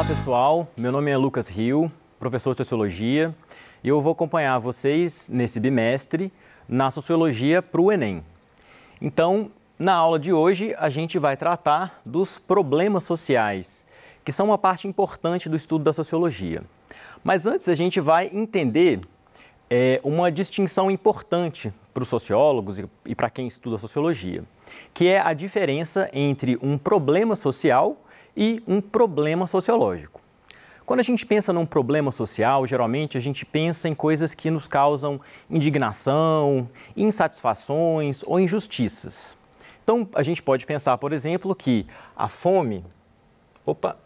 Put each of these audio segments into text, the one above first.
pessoal, meu nome é Lucas Rio, professor de Sociologia, e eu vou acompanhar vocês nesse bimestre na Sociologia para o Enem. Então, na aula de hoje, a gente vai tratar dos problemas sociais, que são uma parte importante do estudo da Sociologia. Mas antes, a gente vai entender uma distinção importante para os sociólogos e para quem estuda Sociologia, que é a diferença entre um problema social e um problema sociológico. Quando a gente pensa num problema social, geralmente a gente pensa em coisas que nos causam indignação, insatisfações ou injustiças. Então, a gente pode pensar, por exemplo, que a fome... Opa!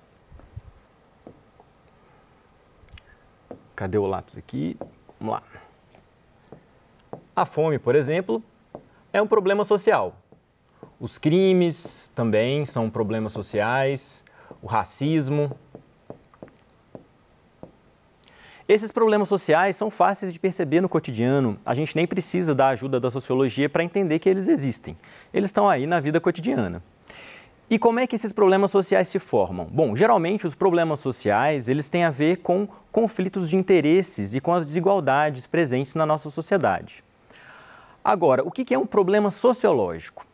Cadê o lápis aqui? Vamos lá. A fome, por exemplo, é um problema social. Os crimes também são problemas sociais, o racismo. Esses problemas sociais são fáceis de perceber no cotidiano, a gente nem precisa da ajuda da sociologia para entender que eles existem. Eles estão aí na vida cotidiana. E como é que esses problemas sociais se formam? Bom, geralmente os problemas sociais, eles têm a ver com conflitos de interesses e com as desigualdades presentes na nossa sociedade. Agora, o que é um problema sociológico?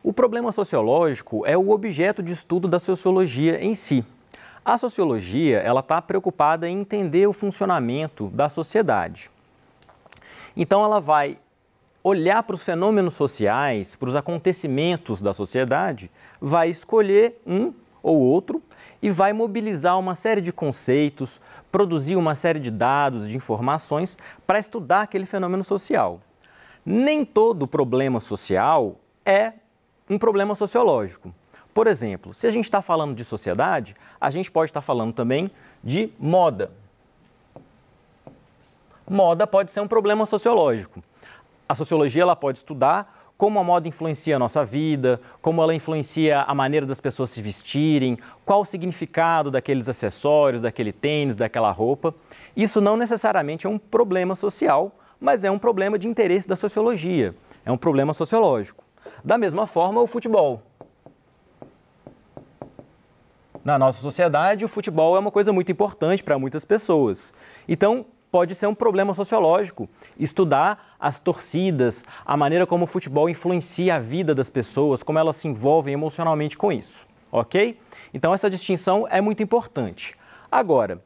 O problema sociológico é o objeto de estudo da sociologia em si. A sociologia, ela está preocupada em entender o funcionamento da sociedade. Então, ela vai olhar para os fenômenos sociais, para os acontecimentos da sociedade, vai escolher um ou outro e vai mobilizar uma série de conceitos, produzir uma série de dados, de informações para estudar aquele fenômeno social. Nem todo problema social é um problema sociológico. Por exemplo, se a gente está falando de sociedade, a gente pode estar falando também de moda. Moda pode ser um problema sociológico. A sociologia ela pode estudar como a moda influencia a nossa vida, como ela influencia a maneira das pessoas se vestirem, qual o significado daqueles acessórios, daquele tênis, daquela roupa. Isso não necessariamente é um problema social, mas é um problema de interesse da sociologia, é um problema sociológico. Da mesma forma, o futebol. Na nossa sociedade, o futebol é uma coisa muito importante para muitas pessoas. Então, pode ser um problema sociológico estudar as torcidas, a maneira como o futebol influencia a vida das pessoas, como elas se envolvem emocionalmente com isso, ok? Então, essa distinção é muito importante. Agora,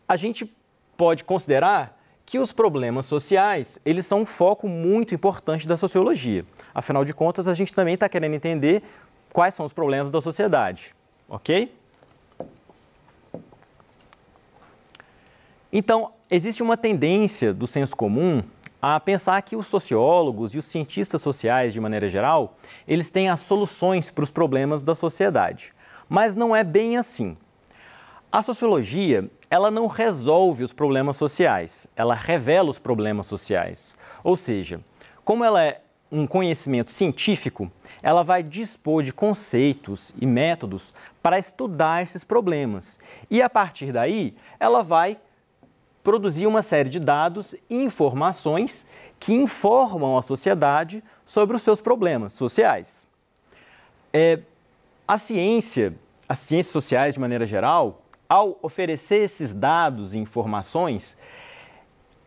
a gente pode considerar que os problemas sociais, eles são um foco muito importante da sociologia. Afinal de contas, a gente também está querendo entender quais são os problemas da sociedade, ok? Então, existe uma tendência do senso comum a pensar que os sociólogos e os cientistas sociais, de maneira geral, eles têm as soluções para os problemas da sociedade. Mas não é bem assim. A sociologia, ela não resolve os problemas sociais, ela revela os problemas sociais. Ou seja, como ela é um conhecimento científico, ela vai dispor de conceitos e métodos para estudar esses problemas. E, a partir daí, ela vai produzir uma série de dados e informações que informam a sociedade sobre os seus problemas sociais. As ciências sociais, de maneira geral, ao oferecer esses dados e informações,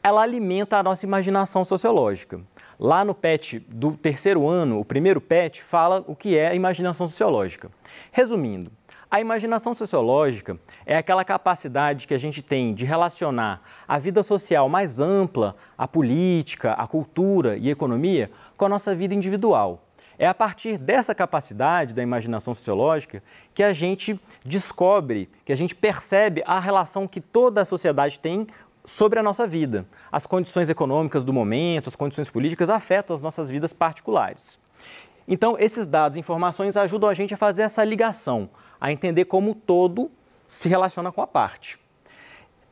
ela alimenta a nossa imaginação sociológica. Lá no PET do terceiro ano, o primeiro PET fala o que é a imaginação sociológica. Resumindo, a imaginação sociológica é aquela capacidade que a gente tem de relacionar a vida social mais ampla, a política, a cultura e a economia, com a nossa vida individual. É a partir dessa capacidade da imaginação sociológica que a gente descobre, que a gente percebe a relação que toda a sociedade tem sobre a nossa vida. As condições econômicas do momento, as condições políticas afetam as nossas vidas particulares. Então, esses dados e informações ajudam a gente a fazer essa ligação, a entender como o todo se relaciona com a parte.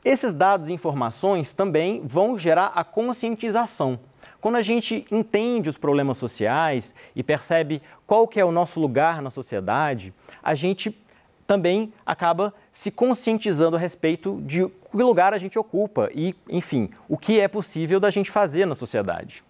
Esses dados e informações também vão gerar a conscientização. Quando a gente entende os problemas sociais e percebe qual que é o nosso lugar na sociedade, a gente também acaba se conscientizando a respeito de que lugar a gente ocupa e, enfim, o que é possível da gente fazer na sociedade.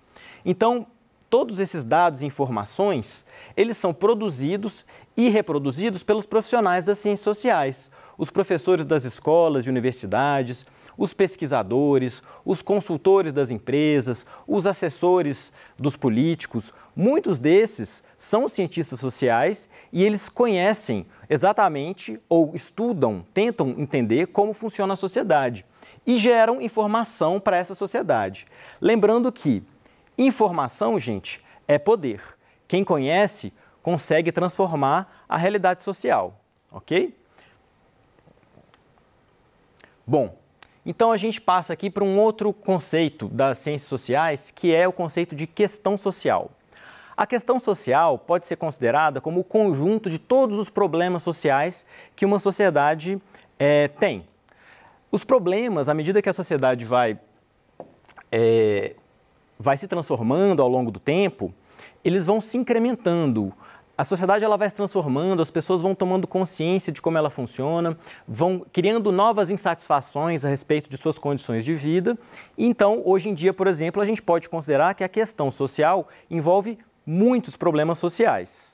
Então, todos esses dados e informações, eles são produzidos e reproduzidos pelos profissionais das ciências sociais. os professores das escolas e universidades, os pesquisadores, os consultores das empresas, os assessores dos políticos, muitos desses são cientistas sociais e eles conhecem exatamente ou estudam, tentam entender como funciona a sociedade e geram informação para essa sociedade. Lembrando que informação, gente, é poder. Quem conhece consegue transformar a realidade social, ok? Bom, então a gente passa aqui para um outro conceito das ciências sociais, que é o conceito de questão social. A questão social pode ser considerada como o conjunto de todos os problemas sociais que uma sociedade tem. Os problemas, à medida que a sociedade vai se transformando ao longo do tempo, eles vão se incrementando. A sociedade ela vai se transformando, as pessoas vão tomando consciência de como ela funciona, vão criando novas insatisfações a respeito de suas condições de vida. Então, hoje em dia, por exemplo, a gente pode considerar que a questão social envolve muitos problemas sociais.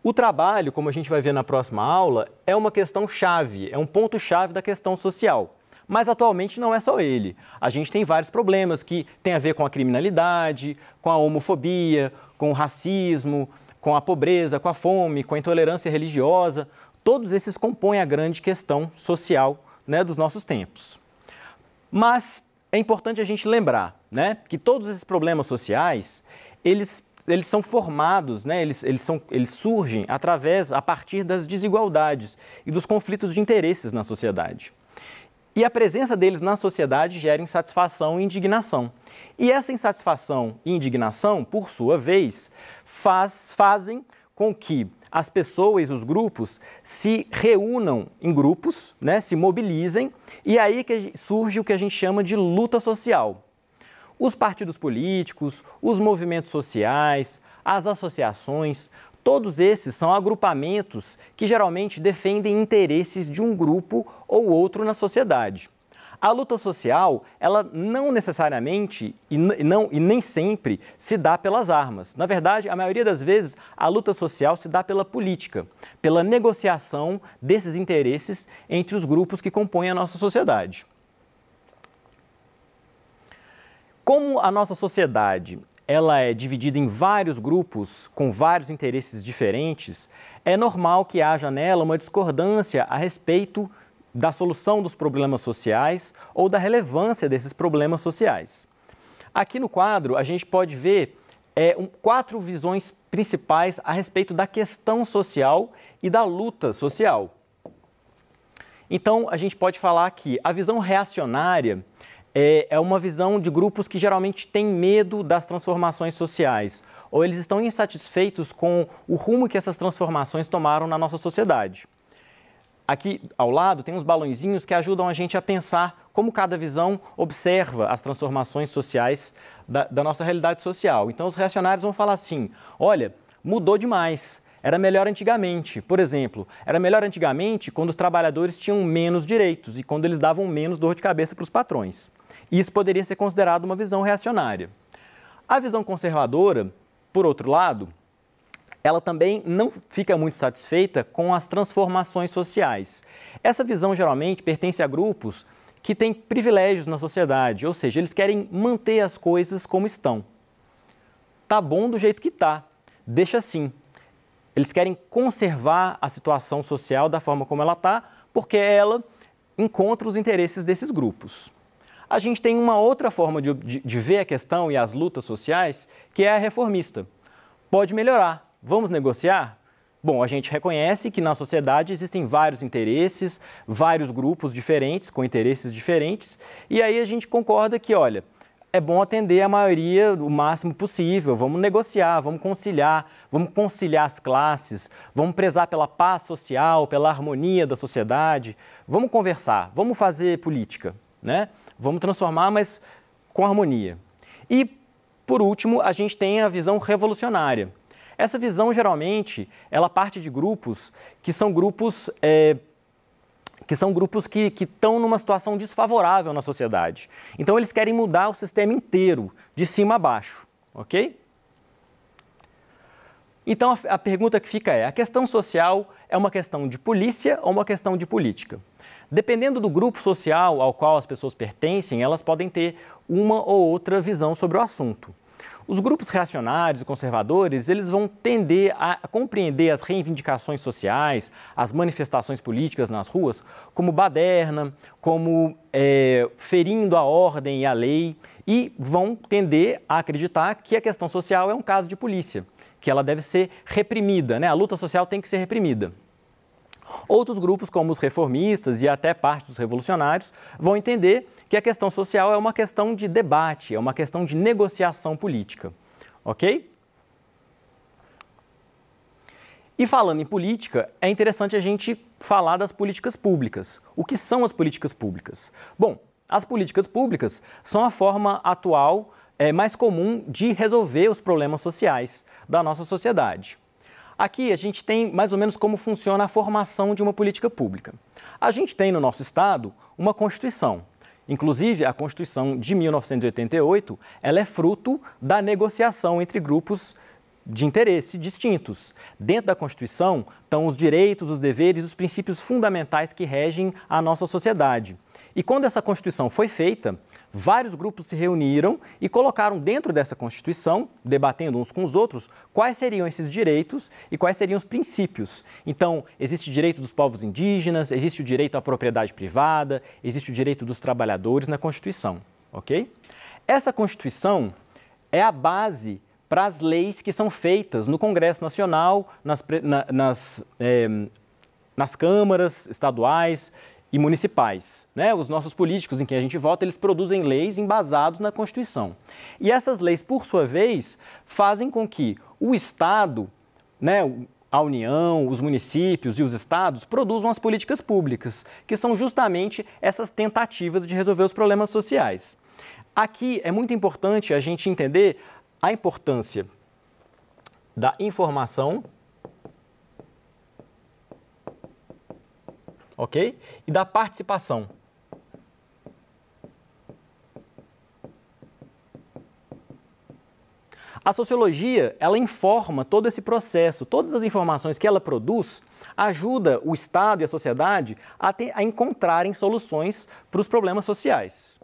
O trabalho, como a gente vai ver na próxima aula, é uma questão-chave, é um ponto-chave da questão social. Mas atualmente não é só ele. A gente tem vários problemas que têm a ver com a criminalidade, com a homofobia, com o racismo, com a pobreza, com a fome, com a intolerância religiosa. Todos esses compõem a grande questão social, né, dos nossos tempos. Mas é importante a gente lembrar, né, que todos esses problemas sociais, eles são formados, né, eles surgem a partir das desigualdades e dos conflitos de interesses na sociedade. E a presença deles na sociedade gera insatisfação e indignação. E essa insatisfação e indignação, por sua vez, fazem com que as pessoas, os grupos, se reúnam em grupos, né, se mobilizem, e aí que surge o que a gente chama de luta social. Os partidos políticos, os movimentos sociais, as associações, todos esses são agrupamentos que geralmente defendem interesses de um grupo ou outro na sociedade. A luta social, ela não necessariamente e nem sempre se dá pelas armas. Na verdade, a maioria das vezes, a luta social se dá pela política, pela negociação desses interesses entre os grupos que compõem a nossa sociedade. Como a nossa sociedade ela é dividida em vários grupos com vários interesses diferentes, é normal que haja nela uma discordância a respeito da solução dos problemas sociais ou da relevância desses problemas sociais. Aqui no quadro, a gente pode ver 4 visões principais a respeito da questão social e da luta social. Então, a gente pode falar que a visão reacionária é uma visão de grupos que geralmente têm medo das transformações sociais, ou eles estão insatisfeitos com o rumo que essas transformações tomaram na nossa sociedade. Aqui ao lado tem uns balõezinhos que ajudam a gente a pensar como cada visão observa as transformações sociais da nossa realidade social. Então os reacionários vão falar assim, olha, mudou demais, era melhor antigamente. Por exemplo, era melhor antigamente quando os trabalhadores tinham menos direitos e quando eles davam menos dor de cabeça para os patrões. Isso poderia ser considerado uma visão reacionária. A visão conservadora, por outro lado, ela também não fica muito satisfeita com as transformações sociais. Essa visão geralmente pertence a grupos que têm privilégios na sociedade, ou seja, eles querem manter as coisas como estão. Tá bom do jeito que tá, deixa assim. Eles querem conservar a situação social da forma como ela está, porque ela encontra os interesses desses grupos. A gente tem uma outra forma de ver a questão e as lutas sociais, que é a reformista. Pode melhorar. Vamos negociar? Bom, a gente reconhece que na sociedade existem vários interesses, vários grupos diferentes, com interesses diferentes, e aí a gente concorda que, olha, é bom atender a maioria o máximo possível, vamos negociar, vamos conciliar as classes, vamos prezar pela paz social, pela harmonia da sociedade, vamos conversar, vamos fazer política, né? Vamos transformar, mas com harmonia. E, por último, a gente tem a visão revolucionária. Essa visão, geralmente, ela parte de grupos que são grupos que estão numa situação desfavorável na sociedade. Então, eles querem mudar o sistema inteiro, de cima a baixo, ok? Então, a pergunta que fica é: a questão social é uma questão de polícia ou uma questão de política? Dependendo do grupo social ao qual as pessoas pertencem, elas podem ter uma ou outra visão sobre o assunto. Os grupos reacionários e conservadores, eles vão tender a compreender as reivindicações sociais, as manifestações políticas nas ruas, como baderna, como ferindo a ordem e a lei, e vão tender a acreditar que a questão social é um caso de polícia, que ela deve ser reprimida, né? A luta social tem que ser reprimida. Outros grupos, como os reformistas e até parte dos revolucionários, vão entender que a questão social é uma questão de debate, é uma questão de negociação política, ok? E falando em política, é interessante a gente falar das políticas públicas. O que são as políticas públicas? Bom, as políticas públicas são a forma atual mais comum de resolver os problemas sociais da nossa sociedade. Aqui a gente tem mais ou menos como funciona a formação de uma política pública. A gente tem no nosso estado uma Constituição. Inclusive, a Constituição de 1988, ela é fruto da negociação entre grupos de interesse distintos. Dentro da Constituição estão os direitos, os deveres e os princípios fundamentais que regem a nossa sociedade. E quando essa Constituição foi feita, vários grupos se reuniram e colocaram dentro dessa Constituição, debatendo uns com os outros, quais seriam esses direitos e quais seriam os princípios. Então, existe o direito dos povos indígenas, existe o direito à propriedade privada, existe o direito dos trabalhadores na Constituição, ok? Essa Constituição é a base para as leis que são feitas no Congresso Nacional, nas câmaras estaduais e municipais, né? Os nossos políticos em quem a gente vota, eles produzem leis embasados na Constituição. E essas leis, por sua vez, fazem com que o Estado, né, a União, os municípios e os estados produzam as políticas públicas, que são justamente essas tentativas de resolver os problemas sociais. Aqui é muito importante a gente entender a importância da informação, ok? E da participação. A sociologia, ela informa todo esse processo, todas as informações que ela produz, ajuda o Estado e a sociedade a encontrarem soluções para os problemas sociais.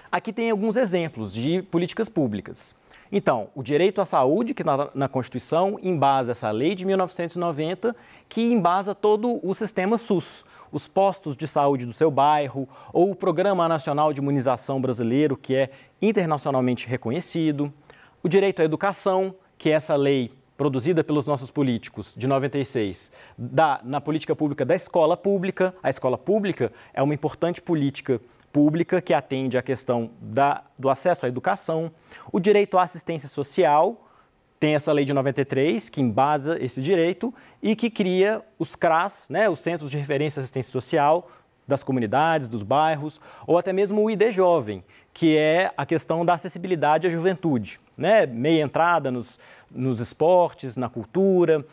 Aqui tem alguns exemplos de políticas públicas. Então, o direito à saúde, que na Constituição embasa essa lei de 1990, que embasa todo o sistema SUS, os postos de saúde do seu bairro, ou o Programa Nacional de Imunização Brasileiro, que é internacionalmente reconhecido. O direito à educação, que é essa lei produzida pelos nossos políticos de 96, na política pública da escola pública. A escola pública é uma importante política pública que atende à questão do acesso à educação. O direito à assistência social, tem essa lei de 93 que embasa esse direito e que cria os CRAS, né, os Centros de Referência à Assistência Social das comunidades, dos bairros, ou até mesmo o ID Jovem, que é a questão da acessibilidade à juventude, né, meia entrada nos esportes, na cultura,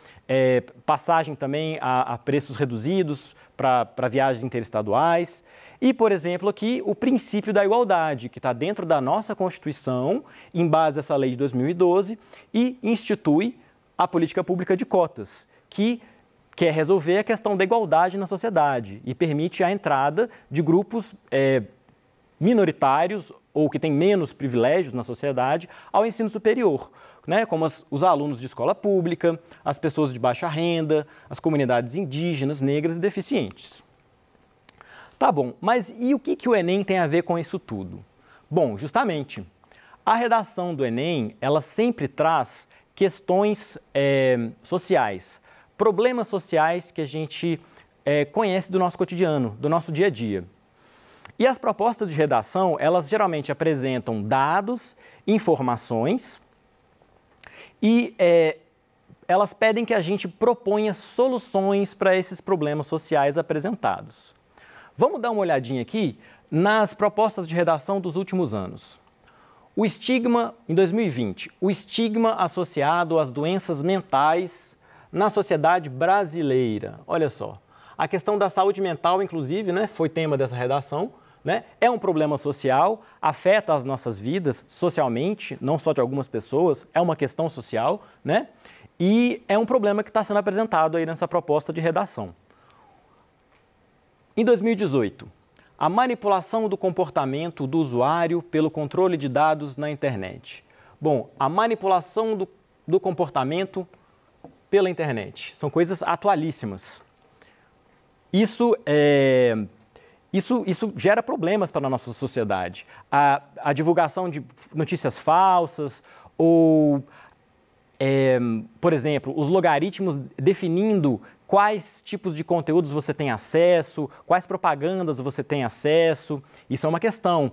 passagem também a preços reduzidos para viagens interestaduais. E, por exemplo, aqui o princípio da igualdade, que está dentro da nossa Constituição, em base a essa lei de 2012, e institui a política pública de cotas, que quer resolver a questão da igualdade na sociedade e permite a entrada de grupos minoritários ou que têm menos privilégios na sociedade ao ensino superior, né, como os alunos de escola pública, as pessoas de baixa renda, as comunidades indígenas, negras e deficientes. Tá bom, mas e o que o Enem tem a ver com isso tudo? Bom, justamente, a redação do Enem, ela sempre traz questões sociais, problemas sociais que a gente conhece do nosso cotidiano, do nosso dia a dia. E as propostas de redação, elas geralmente apresentam dados, informações e elas pedem que a gente proponha soluções para esses problemas sociais apresentados. Vamos dar uma olhadinha aqui nas propostas de redação dos últimos anos. O estigma, em 2020, o estigma associado às doenças mentais na sociedade brasileira. Olha só, a questão da saúde mental, inclusive, né, foi tema dessa redação né? É um problema social, afeta as nossas vidas socialmente, não só de algumas pessoas, é uma questão social, né? E é um problema que está sendo apresentado aí nessa proposta de redação. Em 2018, a manipulação do comportamento do usuário pelo controle de dados na internet. Bom, a manipulação do comportamento pela internet. São coisas atualíssimas. Isso gera problemas para a nossa sociedade. A divulgação de notícias falsas ou, por exemplo, os logaritmos definindo quais tipos de conteúdos você tem acesso, quais propagandas você tem acesso. Isso é uma questão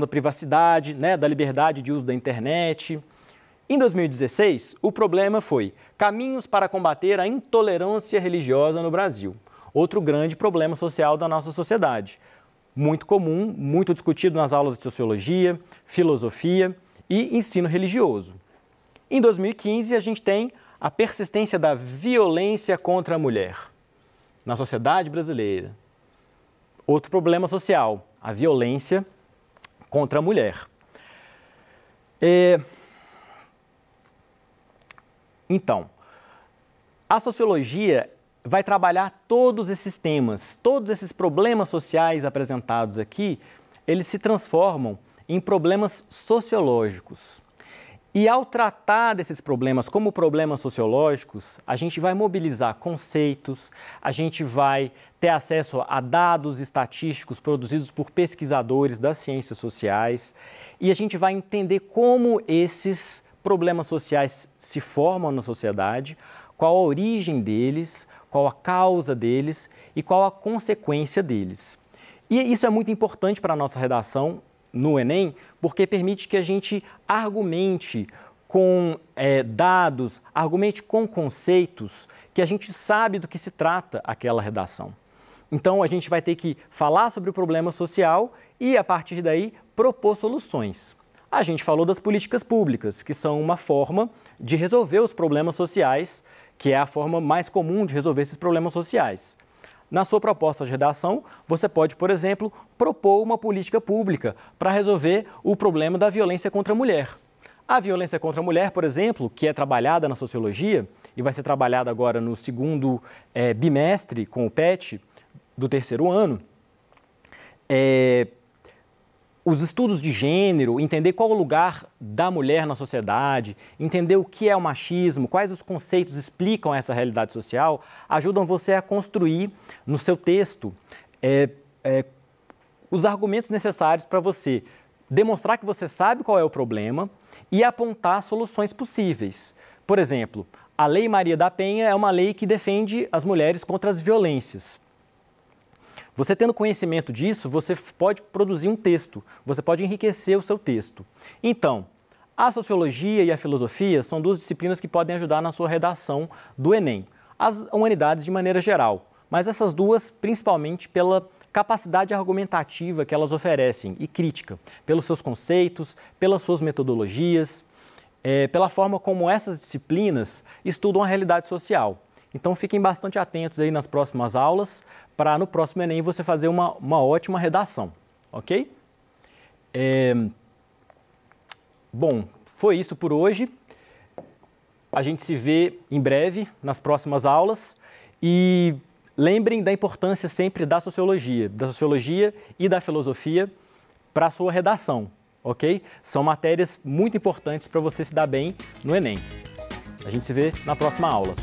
da privacidade, né, da liberdade de uso da internet. Em 2016, o problema foi caminhos para combater a intolerância religiosa no Brasil. Outro grande problema social da nossa sociedade. Muito comum, muito discutido nas aulas de sociologia, filosofia e ensino religioso. Em 2015, a gente tem a persistência da violência contra a mulher na sociedade brasileira. Outro problema social, a violência contra a mulher. Então, a sociologia vai trabalhar todos esses temas, todos esses problemas sociais apresentados aqui, eles se transformam em problemas sociológicos. E ao tratar desses problemas como problemas sociológicos, a gente vai mobilizar conceitos, a gente vai ter acesso a dados estatísticos produzidos por pesquisadores das ciências sociais e a gente vai entender como esses problemas sociais se formam na sociedade, qual a origem deles, qual a causa deles e qual a consequência deles. E isso é muito importante para a nossa redação no Enem, porque permite que a gente argumente com dados, argumente com conceitos que a gente sabe do que se trata aquela redação. Então, a gente vai ter que falar sobre o problema social e, a partir daí, propor soluções. A gente falou das políticas públicas, que são uma forma de resolver os problemas sociais, que é a forma mais comum de resolver esses problemas sociais. Na sua proposta de redação, você pode, por exemplo, propor uma política pública para resolver o problema da violência contra a mulher. A violência contra a mulher, por exemplo, que é trabalhada na sociologia e vai ser trabalhada agora no segundo bimestre com o PET do terceiro ano, os estudos de gênero, entender qual o lugar da mulher na sociedade, entender o que é o machismo, quais os conceitos explicam essa realidade social, ajudam você a construir no seu texto os argumentos necessários para você demonstrar que você sabe qual é o problema e apontar soluções possíveis. Por exemplo, a Lei Maria da Penha é uma lei que defende as mulheres contra as violências. Você tendo conhecimento disso, você pode produzir um texto, você pode enriquecer o seu texto. Então, a sociologia e a filosofia são duas disciplinas que podem ajudar na sua redação do Enem. As humanidades de maneira geral, mas essas duas principalmente pela capacidade argumentativa que elas oferecem e crítica, pelos seus conceitos, pelas suas metodologias, pela forma como essas disciplinas estudam a realidade social. Então, fiquem bastante atentos aí nas próximas aulas, para no próximo Enem você fazer uma ótima redação, ok? Bom, foi isso por hoje. A gente se vê em breve nas próximas aulas e lembrem da importância sempre da sociologia e da filosofia para a sua redação, ok? São matérias muito importantes para você se dar bem no Enem. A gente se vê na próxima aula.